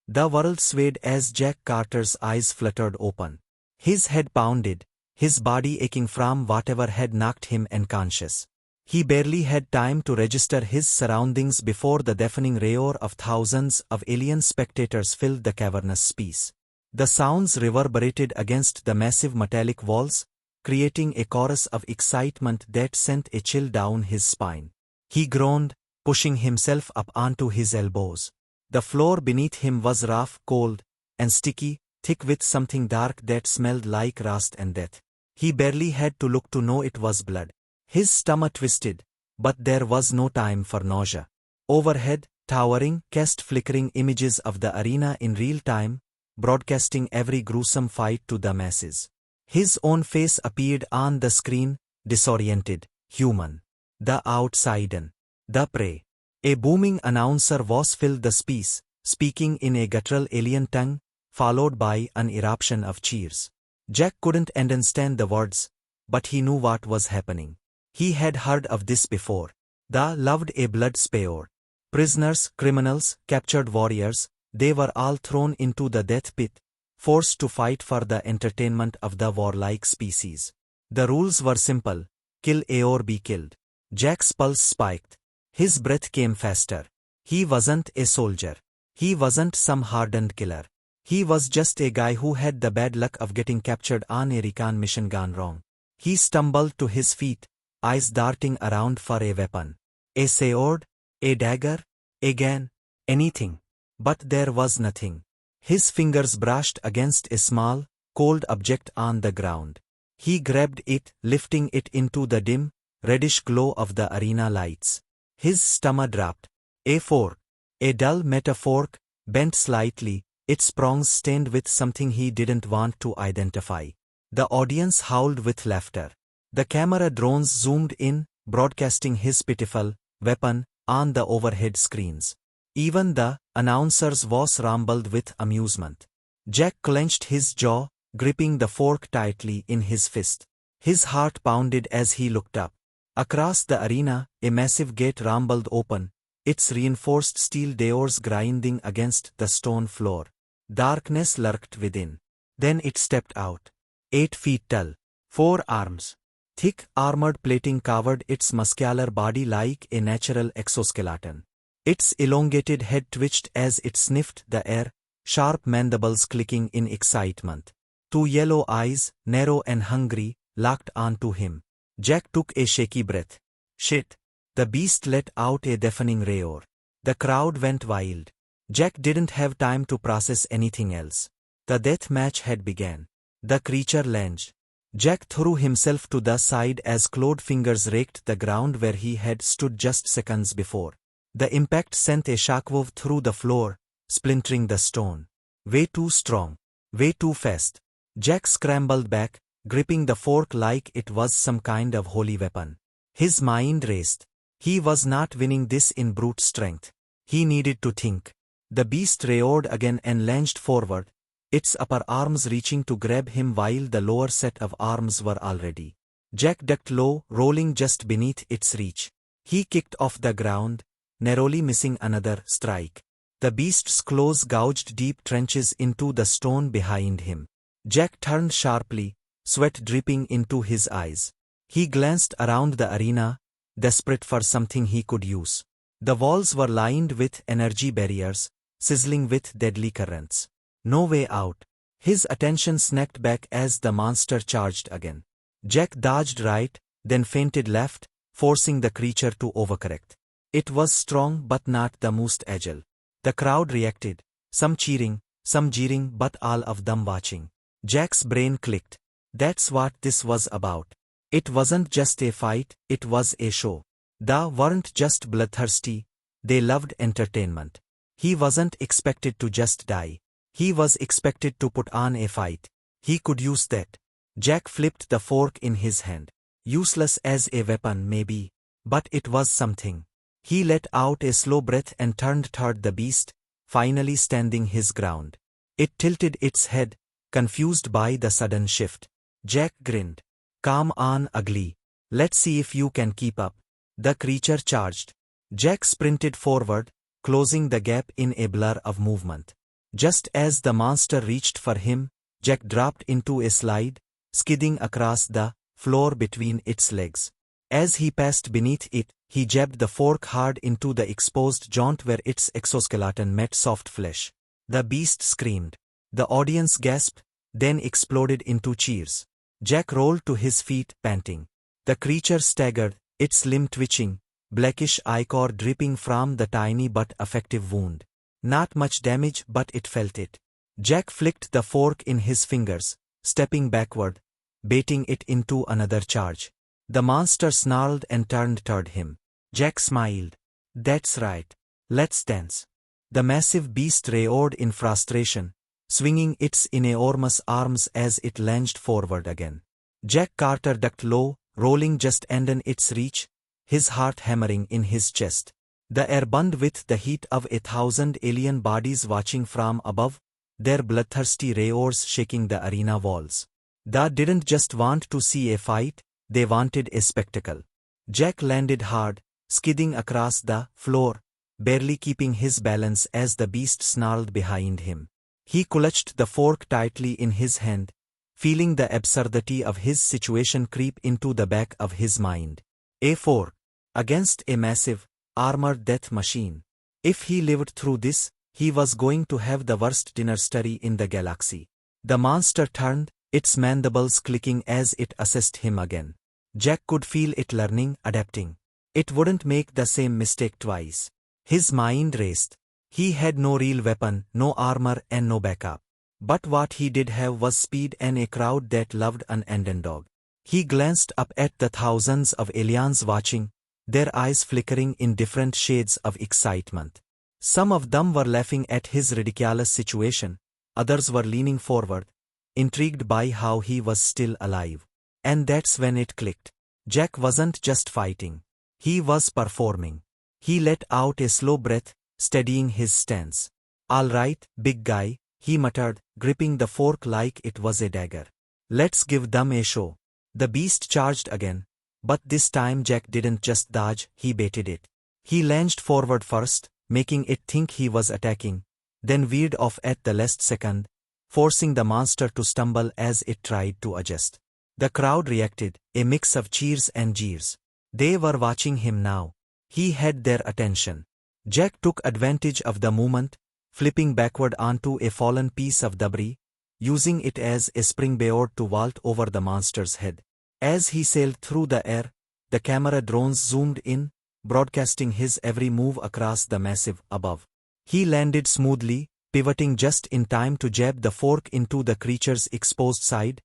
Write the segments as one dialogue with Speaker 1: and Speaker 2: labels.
Speaker 1: The world swayed as Jack Carter's eyes fluttered open. His head pounded, his body aching from whatever had knocked him unconscious. He barely had time to register his surroundings before the deafening roar of thousands of alien spectators filled the cavernous space. The sounds reverberated against the massive metallic walls, creating a chorus of excitement that sent a chill down his spine. He groaned, pushing himself up onto his elbows. The floor beneath him was rough, cold, and sticky, thick with something dark that smelled like rust and death. He barely had to look to know it was blood. His stomach twisted, but there was no time for nausea. Overhead, towering, cast flickering images of the arena in real time, broadcasting every gruesome fight to the masses. His own face appeared on the screen, disoriented, human. The outsider. The prey. A booming announcer voice filled the space, speaking in a guttural alien tongue, followed by an eruption of cheers. Jack couldn't understand the words, but he knew what was happening. He had heard of this before. The loved a blood sport. Prisoners, criminals, captured warriors, they were all thrown into the death pit, forced to fight for the entertainment of the warlike species. The rules were simple: kill or be killed. Jack's pulse spiked. His breath came faster. He wasn't a soldier. He wasn't some hardened killer. He was just a guy who had the bad luck of getting captured on a recon mission gone wrong. He stumbled to his feet, eyes darting around for a weapon. A sword, a dagger, a gun, anything. But there was nothing. His fingers brushed against a small, cold object on the ground. He grabbed it, lifting it into the dim, reddish glow of the arena lights. His stomach dropped. A fork. A dull metal fork, bent slightly, its prongs stained with something he didn't want to identify. The audience howled with laughter. The camera drones zoomed in, broadcasting his pitiful weapon on the overhead screens. Even the announcer's voice rumbled with amusement. Jack clenched his jaw, gripping the fork tightly in his fist. His heart pounded as he looked up. Across the arena, a massive gate rumbled open, its reinforced steel doors grinding against the stone floor. Darkness lurked within. Then it stepped out. 8 feet tall, 4 arms. Thick, armored plating covered its muscular body like a natural exoskeleton. Its elongated head twitched as it sniffed the air, sharp mandibles clicking in excitement. 2 yellow eyes, narrow and hungry, locked onto him. Jack took a shaky breath. Shit! The beast let out a deafening roar. The crowd went wild. Jack didn't have time to process anything else. The death match had begun. The creature lunged. Jack threw himself to the side as clawed fingers raked the ground where he had stood just seconds before. The impact sent a shockwave through the floor, splintering the stone. Way too strong. Way too fast. Jack scrambled back, gripping the fork like it was some kind of holy weapon. His mind raced. He was not winning this in brute strength. He needed to think. The beast roared again and lunged forward, its upper arms reaching to grab him while the lower set of arms were already. Jack ducked low, rolling just beneath its reach. He kicked off the ground, narrowly missing another strike. The beast's claws gouged deep trenches into the stone behind him. Jack turned sharply, sweat dripping into his eyes. He glanced around the arena, desperate for something he could use. The walls were lined with energy barriers, sizzling with deadly currents. No way out. His attention snapped back as the monster charged again. Jack dodged right, then feinted left, forcing the creature to overcorrect. It was strong but not the most agile. The crowd reacted, some cheering, some jeering, but all of them watching. Jack's brain clicked. That's what this was about. It wasn't just a fight, it was a show. They weren't just bloodthirsty, they loved entertainment. He wasn't expected to just die. He was expected to put on a fight. He could use that. Jack flipped the fork in his hand. Useless as a weapon maybe, but it was something. He let out a slow breath and turned toward the beast, finally standing his ground. It tilted its head, confused by the sudden shift. Jack grinned. Come on, ugly. Let's see if you can keep up. The creature charged. Jack sprinted forward, closing the gap in a blur of movement. Just as the monster reached for him, Jack dropped into a slide, skidding across the floor between its legs. As he passed beneath it, he jabbed the fork hard into the exposed joint where its exoskeleton met soft flesh. The beast screamed. The audience gasped, then exploded into cheers. Jack rolled to his feet, panting. The creature staggered, its limb twitching, blackish ichor dripping from the tiny but effective wound. Not much damage, but it felt it. Jack flicked the fork in his fingers, stepping backward, baiting it into another charge. The monster snarled and turned toward him. Jack smiled. That's right. Let's dance. The massive beast roared in frustration, swinging its enormous arms as it lunged forward again. Jack Carter ducked low, rolling just under its reach, his heart hammering in his chest. The air burned with the heat of 1,000 alien bodies watching from above, their bloodthirsty roars shaking the arena walls. They didn't just want to see a fight, they wanted a spectacle. Jack landed hard, skidding across the floor, barely keeping his balance as the beast snarled behind him. He clutched the fork tightly in his hand, feeling the absurdity of his situation creep into the back of his mind. A fork against a massive, armored death machine. If he lived through this, he was going to have the worst dinner story in the galaxy. The monster turned, its mandibles clicking as it assessed him again. Jack could feel it learning, adapting. It wouldn't make the same mistake twice. His mind raced. He had no real weapon, no armor and no backup. But what he did have was speed and a crowd that loved an underdog. He glanced up at the thousands of aliens watching, their eyes flickering in different shades of excitement. Some of them were laughing at his ridiculous situation, others were leaning forward, intrigued by how he was still alive. And that's when it clicked. Jack wasn't just fighting. He was performing. He let out a slow breath, steadying his stance. All right, big guy, he muttered, gripping the fork like it was a dagger. Let's give them a show. The beast charged again, but this time Jack didn't just dodge, he baited it. He lunged forward first, making it think he was attacking, then veered off at the last second, forcing the monster to stumble as it tried to adjust. The crowd reacted, a mix of cheers and jeers. They were watching him now. He had their attention. Jack took advantage of the moment, flipping backward onto a fallen piece of debris, using it as a springboard to vault over the monster's head. As he sailed through the air, the camera drones zoomed in, broadcasting his every move across the massive above. He landed smoothly, pivoting just in time to jab the fork into the creature's exposed side,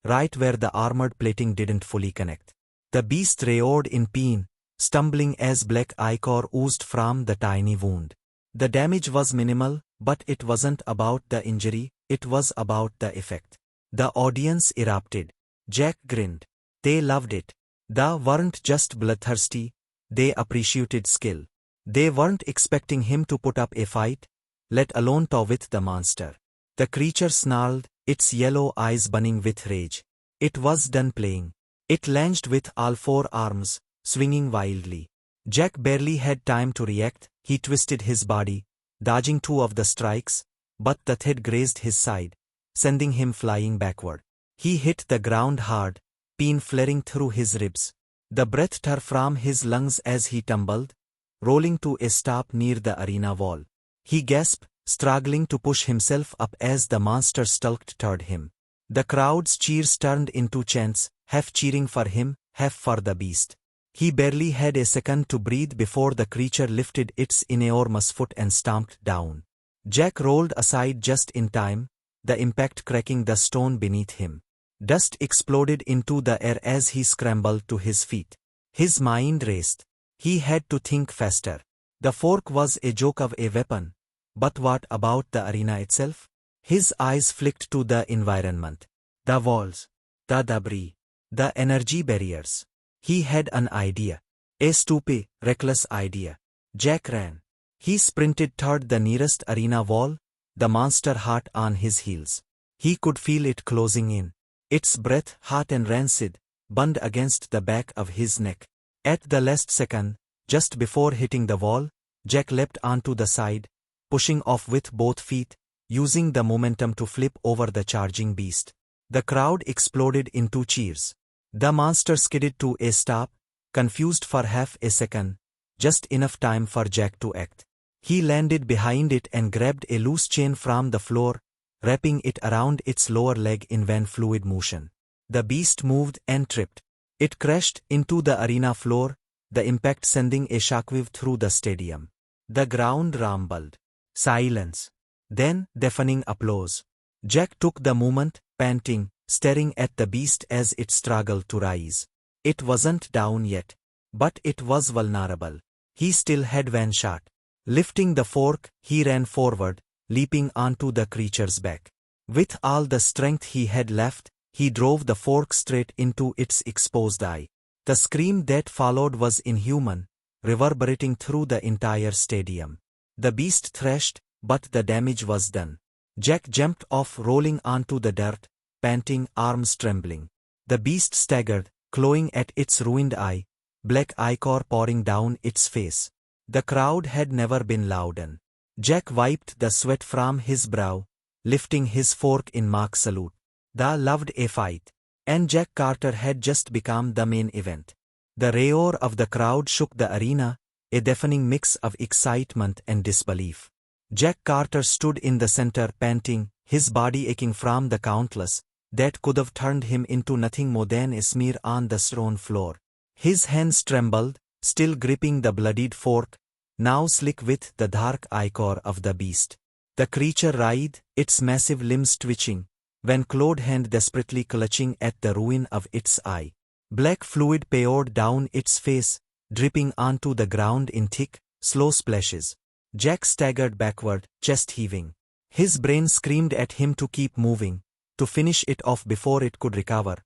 Speaker 1: right where the armored plating didn't fully connect. The beast roared in pain, stumbling as black ichor oozed from the tiny wound. The damage was minimal, but it wasn't about the injury, it was about the effect. The audience erupted. Jack grinned. They loved it. They weren't just bloodthirsty, they appreciated skill. They weren't expecting him to put up a fight, let alone toy with the monster. The creature snarled, its yellow eyes burning with rage. It was done playing. It lunged with all four arms, swinging wildly. Jack barely had time to react. He twisted his body, dodging two of the strikes, but the thread grazed his side, sending him flying backward. He hit the ground hard, pain flaring through his ribs. The breath tore from his lungs as he tumbled, rolling to a stop near the arena wall. He gasped, struggling to push himself up as the monster stalked toward him. The crowd's cheers turned into chants, half cheering for him, half for the beast. He barely had a second to breathe before the creature lifted its enormous foot and stomped down. Jack rolled aside just in time, the impact cracking the stone beneath him. Dust exploded into the air as he scrambled to his feet. His mind raced. He had to think faster. The fork was a joke of a weapon. But what about the arena itself? His eyes flicked to the environment. The walls. The debris. The energy barriers. He had an idea. A stupid, reckless idea. Jack ran. He sprinted toward the nearest arena wall, the monster hot on his heels. He could feel it closing in. Its breath, hot and rancid, burned against the back of his neck. At the last second, just before hitting the wall, Jack leapt onto the side, pushing off with both feet, using the momentum to flip over the charging beast. The crowd exploded into cheers. The monster skidded to a stop, confused for half a second, just enough time for Jack to act. He landed behind it and grabbed a loose chain from the floor, wrapping it around its lower leg in one fluid motion. The beast moved and tripped. It crashed into the arena floor, the impact sending a shockwave through the stadium. The ground rumbled. Silence. Then, deafening applause. Jack took the moment, panting, staring at the beast as it struggled to rise. It wasn't down yet. But it was vulnerable. He still had one shot. Lifting the fork, he ran forward, leaping onto the creature's back. With all the strength he had left, he drove the fork straight into its exposed eye. The scream that followed was inhuman, reverberating through the entire stadium. The beast thrashed, but the damage was done. Jack jumped off, rolling onto the dirt, panting, arms trembling. The beast staggered, clawing at its ruined eye, black ichor pouring down its face. The crowd had never been louder. Jack wiped the sweat from his brow, lifting his fork in mock salute. They loved a fight. And Jack Carter had just become the main event. The roar of the crowd shook the arena, a deafening mix of excitement and disbelief. Jack Carter stood in the center panting, his body aching from the countless that could have turned him into nothing more than a smear on the stone floor. His hands trembled, still gripping the bloodied fork, now slick with the dark ichor of the beast. The creature writhed, its massive limbs twitching, when clawed hand desperately clutching at the ruin of its eye. Black fluid poured down its face, dripping onto the ground in thick, slow splashes. Jack staggered backward, chest heaving. His brain screamed at him to keep moving, to finish it off before it could recover.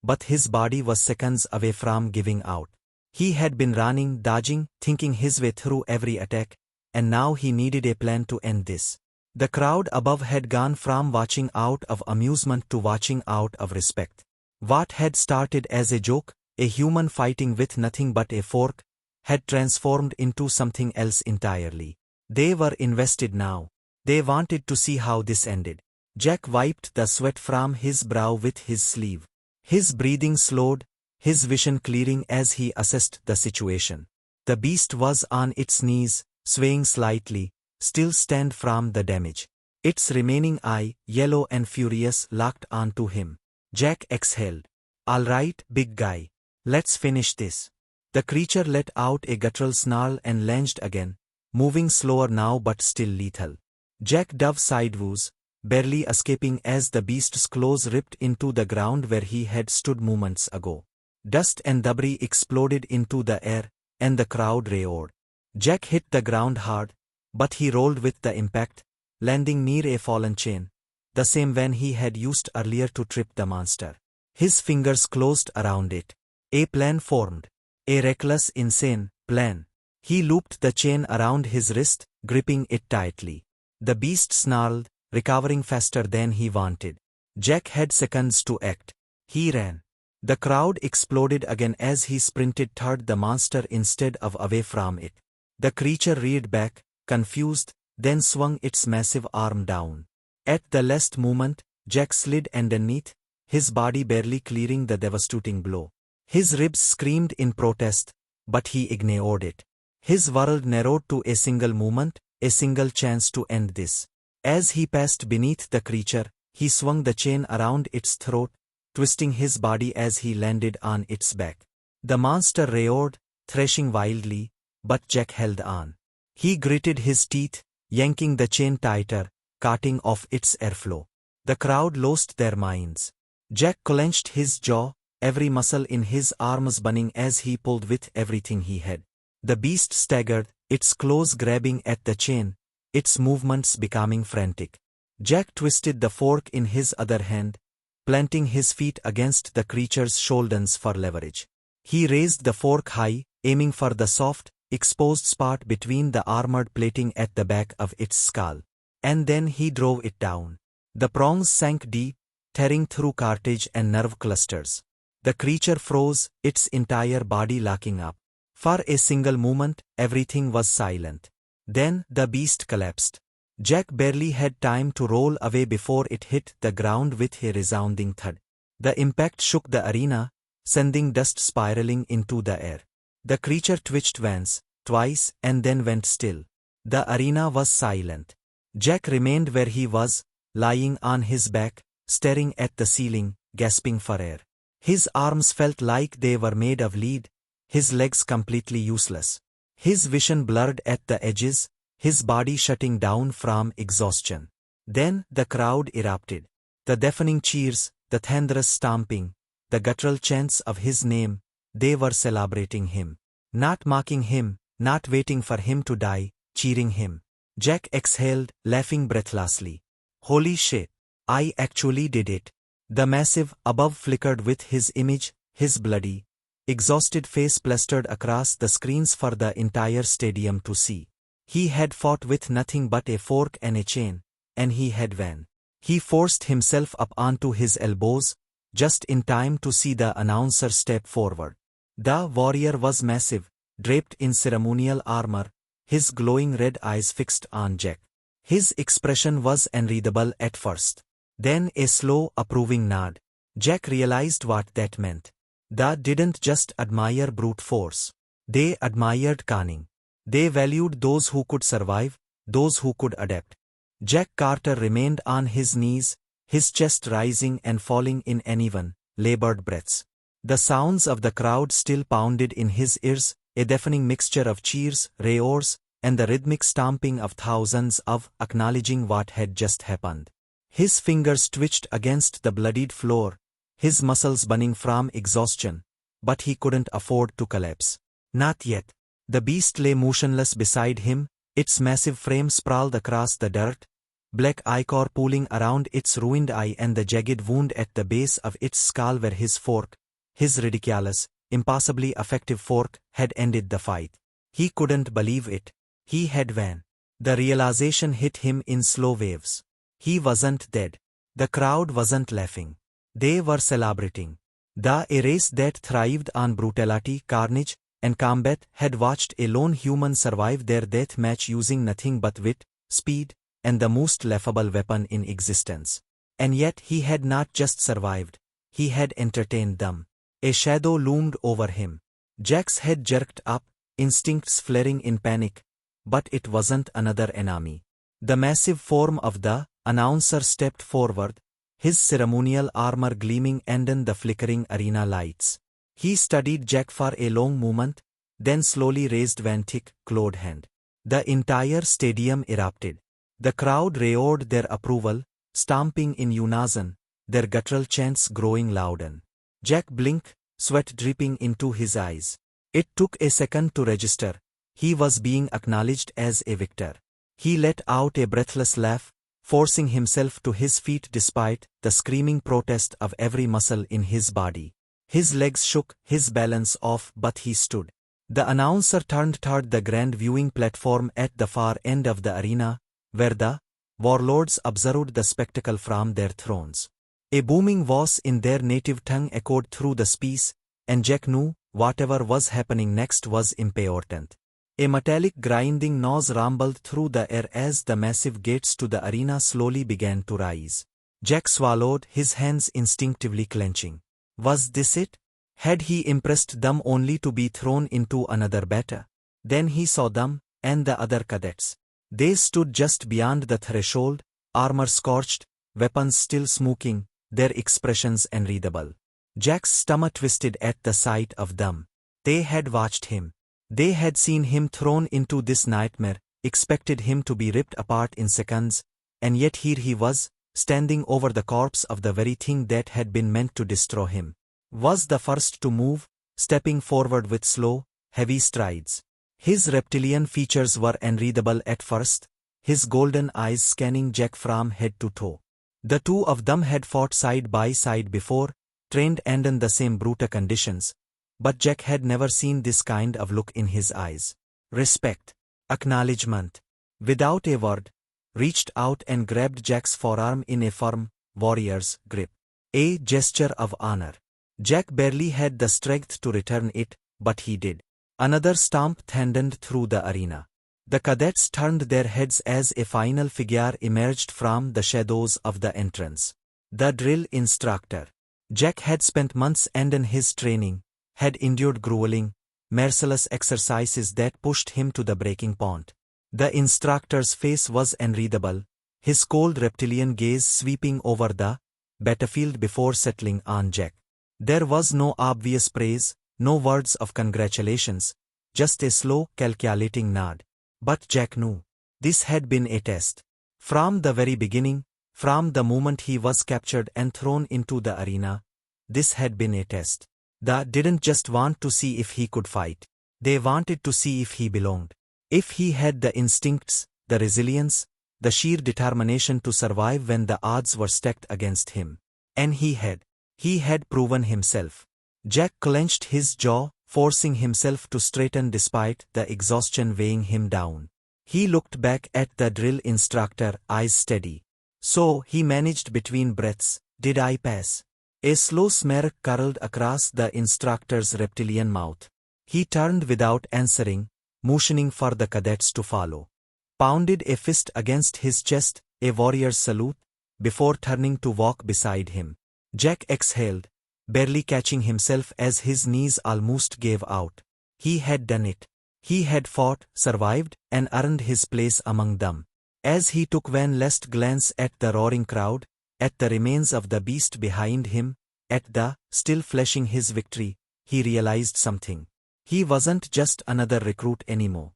Speaker 1: But his body was seconds away from giving out. He had been running, dodging, thinking his way through every attack, and now he needed a plan to end this. The crowd above had gone from watching out of amusement to watching out of respect. What had started as a joke, a human fighting with nothing but a fork, had transformed into something else entirely. They were invested now. They wanted to see how this ended. Jack wiped the sweat from his brow with his sleeve. His breathing slowed, his vision clearing as he assessed the situation. The beast was on its knees, swaying slightly, still stunned from the damage. Its remaining eye, yellow and furious, locked onto him. Jack exhaled. "All right, big guy. Let's finish this." The creature let out a guttural snarl and lunged again, moving slower now but still lethal. Jack dove sideways, barely escaping as the beast's claws ripped into the ground where he had stood moments ago. Dust and debris exploded into the air, and the crowd roared. Jack hit the ground hard, but he rolled with the impact, landing near a fallen chain, the same one he had used earlier to trip the monster. His fingers closed around it. A plan formed. A reckless, insane plan. He looped the chain around his wrist, gripping it tightly. The beast snarled, recovering faster than he wanted. Jack had seconds to act. He ran. The crowd exploded again as he sprinted toward the monster instead of away from it. The creature reared back, confused, then swung its massive arm down. At the last moment, Jack slid underneath, his body barely clearing the devastating blow. His ribs screamed in protest, but he ignored it. His world narrowed to a single moment, a single chance to end this. As he passed beneath the creature, he swung the chain around its throat, twisting his body as he landed on its back. The monster roared, thrashing wildly, but Jack held on. He gritted his teeth, yanking the chain tighter, cutting off its airflow. The crowd lost their minds. Jack clenched his jaw, every muscle in his arms burning as he pulled with everything he had. The beast staggered, its claws grabbing at the chain, its movements becoming frantic. Jack twisted the fork in his other hand, planting his feet against the creature's shoulders for leverage. He raised the fork high, aiming for the soft, exposed spot between the armored plating at the back of its skull. And then he drove it down. The prongs sank deep, tearing through cartilage and nerve clusters. The creature froze, its entire body locking up. For a single moment, everything was silent. Then the beast collapsed. Jack barely had time to roll away before it hit the ground with a resounding thud. The impact shook the arena, sending dust spiraling into the air. The creature twitched once, twice, and then went still. The arena was silent. Jack remained where he was, lying on his back, staring at the ceiling, gasping for air. His arms felt like they were made of lead, his legs completely useless. His vision blurred at the edges, his body shutting down from exhaustion. Then the crowd erupted. The deafening cheers, the thunderous stomping, the guttural chants of his name, they were celebrating him. Not mocking him, not waiting for him to die, cheering him. Jack exhaled, laughing breathlessly. Holy shit! I actually did it. The massive above flickered with his image, his bloody, exhausted face plastered across the screens for the entire stadium to see. He had fought with nothing but a fork and a chain, and he had won. He forced himself up onto his elbows, just in time to see the announcer step forward. The warrior was massive, draped in ceremonial armor, his glowing red eyes fixed on Jack. His expression was unreadable at first. Then a slow, approving nod. Jack realized what that meant. They didn't just admire brute force. They admired cunning. They valued those who could survive, those who could adapt. Jack Carter remained on his knees, his chest rising and falling in uneven, labored breaths. The sounds of the crowd still pounded in his ears, a deafening mixture of cheers, roars, and the rhythmic stomping of thousands of acknowledging what had just happened. His fingers twitched against the bloodied floor, his muscles burning from exhaustion, but he couldn't afford to collapse. Not yet. The beast lay motionless beside him, its massive frame sprawled across the dirt, black ichor pooling around its ruined eye and the jagged wound at the base of its skull where his fork, his ridiculous, impossibly effective fork, had ended the fight. He couldn't believe it. He had won. The realization hit him in slow waves. He wasn't dead. The crowd wasn't laughing. They were celebrating. A race that thrived on brutality, carnage, and combat had watched a lone human survive their death match using nothing but wit, speed, and the most laughable weapon in existence. And yet he had not just survived, he had entertained them. A shadow loomed over him. Jack's head jerked up, instincts flaring in panic. But it wasn't another enemy. The massive form of the announcer stepped forward, his ceremonial armor gleaming under the flickering arena lights. He studied Jack for a long moment, then slowly raised one thick, clawed hand. The entire stadium erupted. The crowd roared their approval, stomping in unison, their guttural chants growing louder. Jack blinked, sweat dripping into his eyes. It took a second to register. He was being acknowledged as a victor. He let out a breathless laugh, forcing himself to his feet despite the screaming protest of every muscle in his body. His legs shook, his balance off, but he stood. The announcer turned toward the grand viewing platform at the far end of the arena, where the warlords observed the spectacle from their thrones. A booming voice in their native tongue echoed through the space, and Jack knew whatever was happening next was important. A metallic grinding noise rumbled through the air as the massive gates to the arena slowly began to rise. Jack swallowed, his hands instinctively clenching. Was this it? Had he impressed them only to be thrown into another battle? Then he saw them, and the other cadets. They stood just beyond the threshold, armor scorched, weapons still smoking, their expressions unreadable. Jack's stomach twisted at the sight of them. They had watched him. They had seen him thrown into this nightmare, expected him to be ripped apart in seconds, and yet here he was, standing over the corpse of the very thing that had been meant to destroy him. Was the first to move, stepping forward with slow, heavy strides. His reptilian features were unreadable at first, his golden eyes scanning Jack from head to toe. The two of them had fought side by side before, trained and in the same brutal conditions. But Jack had never seen this kind of look in his eyes. Respect. Acknowledgement. Without a word, reached out and grabbed Jack's forearm in a firm, warrior's grip. A gesture of honor. Jack barely had the strength to return it, but he did. Another stomp thundered through the arena. The cadets turned their heads as a final figure emerged from the shadows of the entrance. The drill instructor. Jack had spent months in his training, had endured grueling, merciless exercises that pushed him to the breaking point. The instructor's face was unreadable, his cold reptilian gaze sweeping over the battlefield before settling on Jack. There was no obvious praise, no words of congratulations, just a slow, calculating nod. But Jack knew. This had been a test. From the very beginning, from the moment he was captured and thrown into the arena, this had been a test. They didn't just want to see if he could fight. They wanted to see if he belonged. If he had the instincts, the resilience, the sheer determination to survive when the odds were stacked against him. And he had. He had proven himself. Jack clenched his jaw, forcing himself to straighten despite the exhaustion weighing him down. He looked back at the drill instructor, eyes steady. So, he managed between breaths, did I pass? A slow smirk curled across the instructor's reptilian mouth. He turned without answering, motioning for the cadets to follow. Pounded a fist against his chest, a warrior's salute, before turning to walk beside him. Jack exhaled, barely catching himself as his knees almost gave out. He had done it. He had fought, survived, and earned his place among them. As he took one last glance at the roaring crowd, at the remains of the beast behind him, at the, still flashing his victory, he realized something. He wasn't just another recruit anymore.